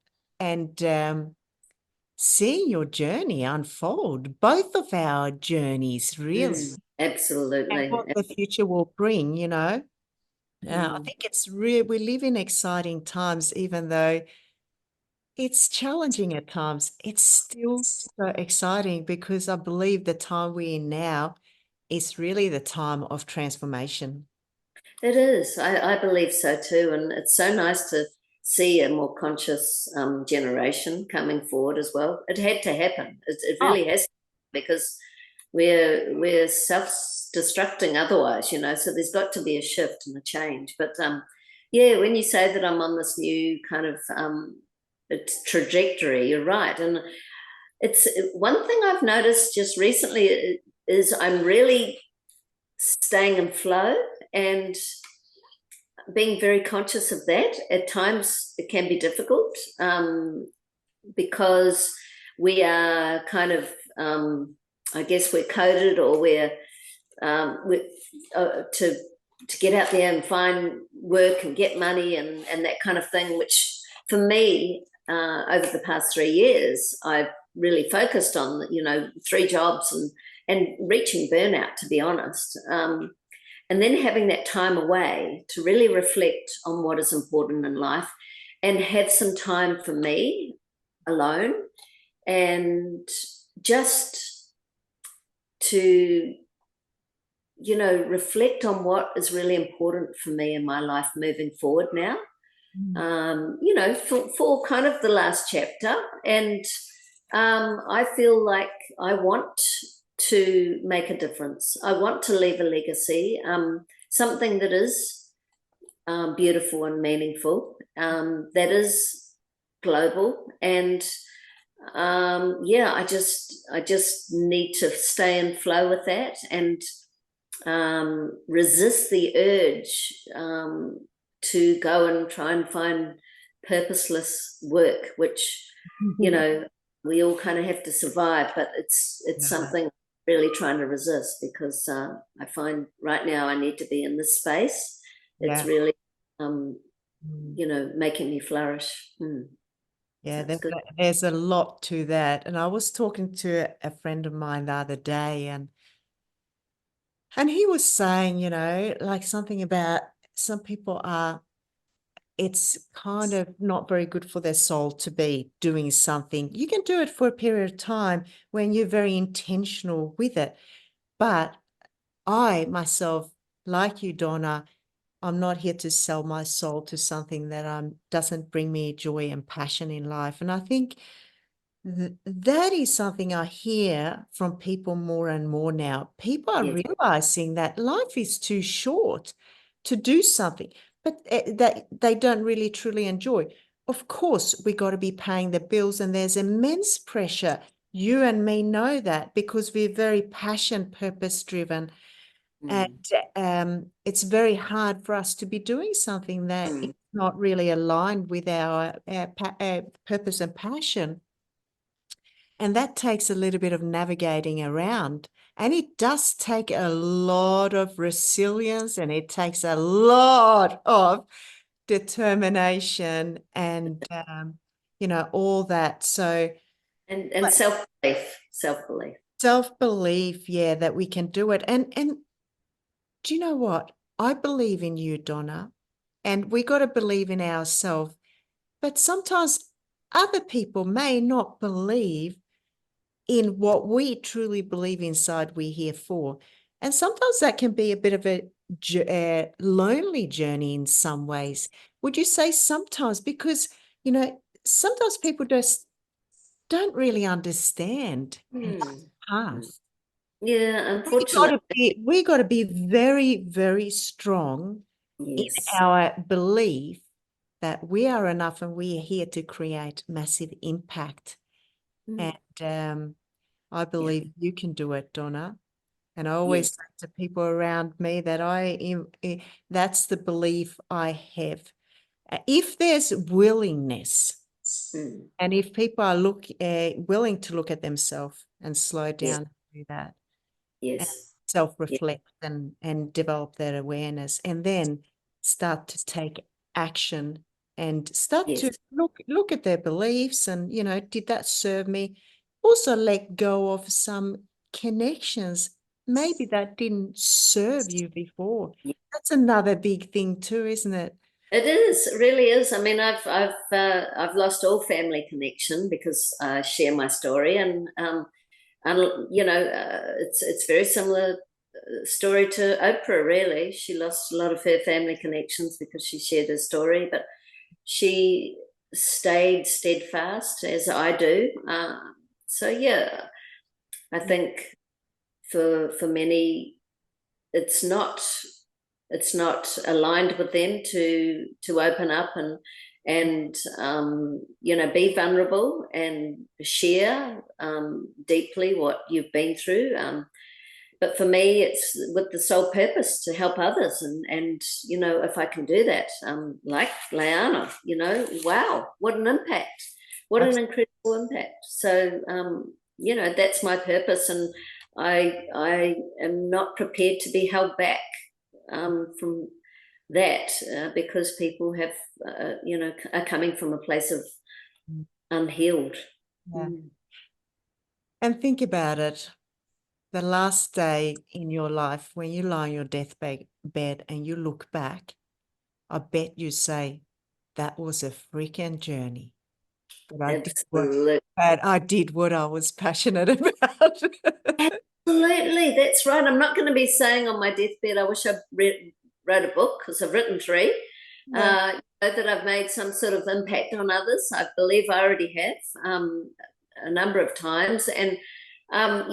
seeing your journey unfold, both of our journeys, really, and Absolutely. what the future will bring. I think we live in exciting times, even though it's challenging at times. It's still so exciting because I believe the time we're in now is really the time of transformation. It is. I believe so too. And it's so nice to see a more conscious generation coming forward as well. It had to happen. It really has, because we're self-destructing otherwise, so there's got to be a shift and a change. But when you say that I'm on this new kind of trajectory, you're right. And it's one thing I've noticed just recently is I'm really staying in flow and being very conscious of that. At times it can be difficult because we are kind of, I guess we're coded, or we're to get out there and find work and get money and that kind of thing, which for me, over the past 3 years, I've really focused on, 3 jobs and reaching burnout, to be honest. And then having that time away to really reflect on what is important in life and have some time for me alone, and just to, reflect on what is really important for me in my life moving forward now, for kind of the last chapter. And I feel like I want to make a difference. I want to leave a legacy, something that is beautiful and meaningful, that is global. And I just need to stay in flow with that, and resist the urge to go and try and find purposeless work, which we all kind of have to survive, but it's something really trying to resist, because I find right now I need to be in this space. It's really making me flourish. Yeah, there's a lot to that. And I was talking to a friend of mine the other day, and he was saying, like something about some people it's kind of not very good for their soul to be doing something. You can do it for a period of time when you're very intentional with it. But I myself, like you, Donna, I'm not here to sell my soul to something that doesn't bring me joy and passion in life. And I think that is something I hear from people more and more now. People are Yes. realizing that life is too short to do something, but that they don't really truly enjoy. Of course, we got to be paying the bills, and there's immense pressure. You and me know that because we're very passion, purpose driven, and it's very hard for us to be doing something that is not really aligned with our purpose and passion. And that takes a little bit of navigating around. And it does take a lot of resilience, and it takes a lot of determination and, all that. So And self-belief. self-belief, yeah, that we can do it. And do you know what? I believe in you, Donna, and we got to believe in ourselves. But sometimes other people may not believe in what we truly believe inside we're here for. And sometimes that can be a bit of a lonely journey in some ways. Would you say sometimes? Because, sometimes people just don't really understand our Hmm. path. Yeah, We got unfortunately, to be, we got to be very, very strong in yes. our belief that we are enough and we are here to create massive impact. Mm. And I Yeah. believe you can do it, Donna. And I Yes. always say to people around me that that's the belief I have. If there's willingness, Mm. and if people are willing to look at themselves and slow Yes. down and do that, and Yes. Yes. self-reflect and develop that awareness, and then start to take action and start to Yes. look at their beliefs and, did that serve me? Also let go of some connections maybe that didn't serve you before. Yes. That's another big thing too, isn't it? It is, it really is. I mean, I've lost all family connection because I share my story, and it's very similar story to Oprah. Really, she lost a lot of her family connections because she shared her story, but she stayed steadfast as I do. So yeah, I think for many, it's not it's not aligned with them to open up and be vulnerable and share deeply what you've been through. But for me, it's with the sole purpose to help others, and if I can do that, like Leanna, wow, what an impact, what an incredible impact. So that's my purpose, and I am not prepared to be held back from that because people have are coming from a place of unhealed. Yeah. And think about it. The last day in your life, when you lie on your deathbed bed and you look back, I bet you say, that was a freaking journey. But Absolutely. I did what I was passionate about. Absolutely, that's right. I'm not going to be saying on my deathbed, I wish I wrote a book, because I've written three, Yeah. that I've made some sort of impact on others. I believe I already have a number of times. And I've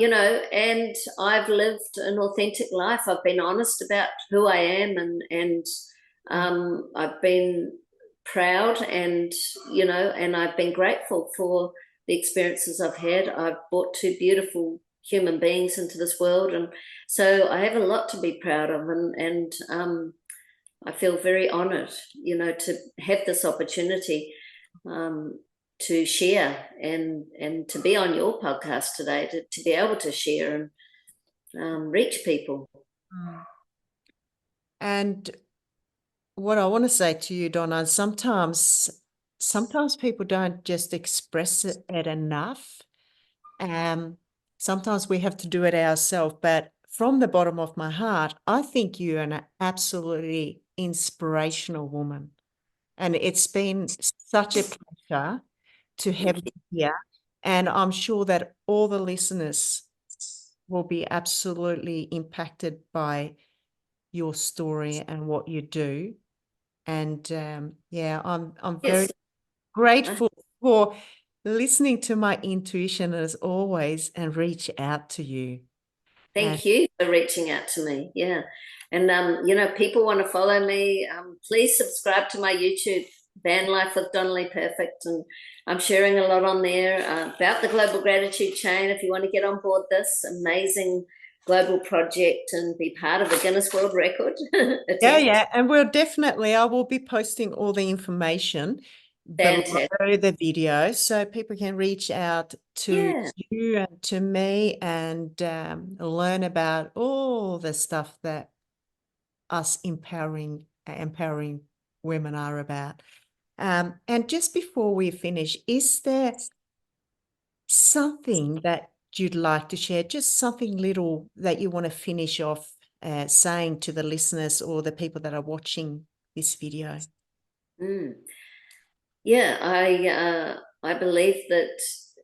lived an authentic life. I've been honest about who I am, and I've been proud and I've been grateful for the experiences I've had. I've brought two beautiful human beings into this world, and so I have a lot to be proud of, and I feel very honored, to have this opportunity to share and to be on your podcast today, to be able to share and reach people. And what I want to say to you, Donna, sometimes people don't just express it enough. Sometimes we have to do it ourselves. But from the bottom of my heart, I think you're an absolutely inspirational woman. And it's been such a pleasure to have Thank you you. here. And I'm sure that all the listeners will be absolutely impacted by your story and what you do. And yeah, I'm very Yes. I- grateful for. listening to my intuition as always and reach out to you. And Thank you for reaching out to me. Yeah. And, people want to follow me. Please subscribe to my YouTube, Van Life with Donna Leigh Perfect. And I'm sharing a lot on there about the Global Gratitude Chain. If you want to get on board this amazing global project and be part of a Guinness World Record attempt. and I will be posting all the information below Fantastic. the video so people can reach out to Yeah. you and to me and learn about all the stuff that us empowering women are about. And just before we finish, is there something that you'd like to share, just something little that you want to finish off saying to the listeners or the people that are watching this video? Mm. Yeah, I believe that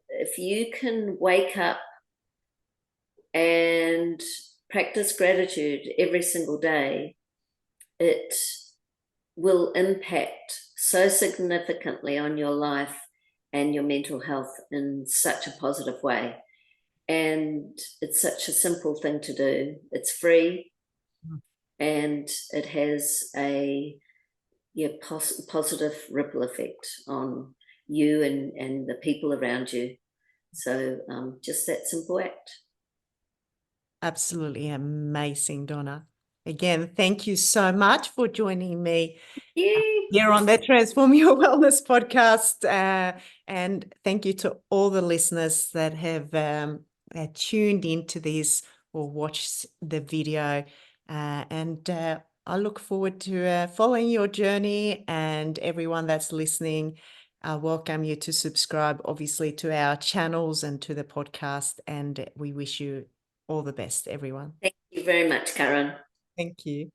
if you can wake up and practice gratitude every single day, it will impact so significantly on your life and your mental health in such a positive way. And it's such a simple thing to do. It's free and it has a positive ripple effect on you and the people around you. So just that simple act. Absolutely amazing, Donna. Again, thank you so much for joining me here on the Transform Your Wellness podcast. And thank you to all the listeners that have tuned into this or watched the video. And I look forward to following your journey, and everyone that's listening. I welcome you to subscribe, obviously, to our channels and to the podcast. And we wish you all the best, everyone. Thank you very much, Karin. Thank you.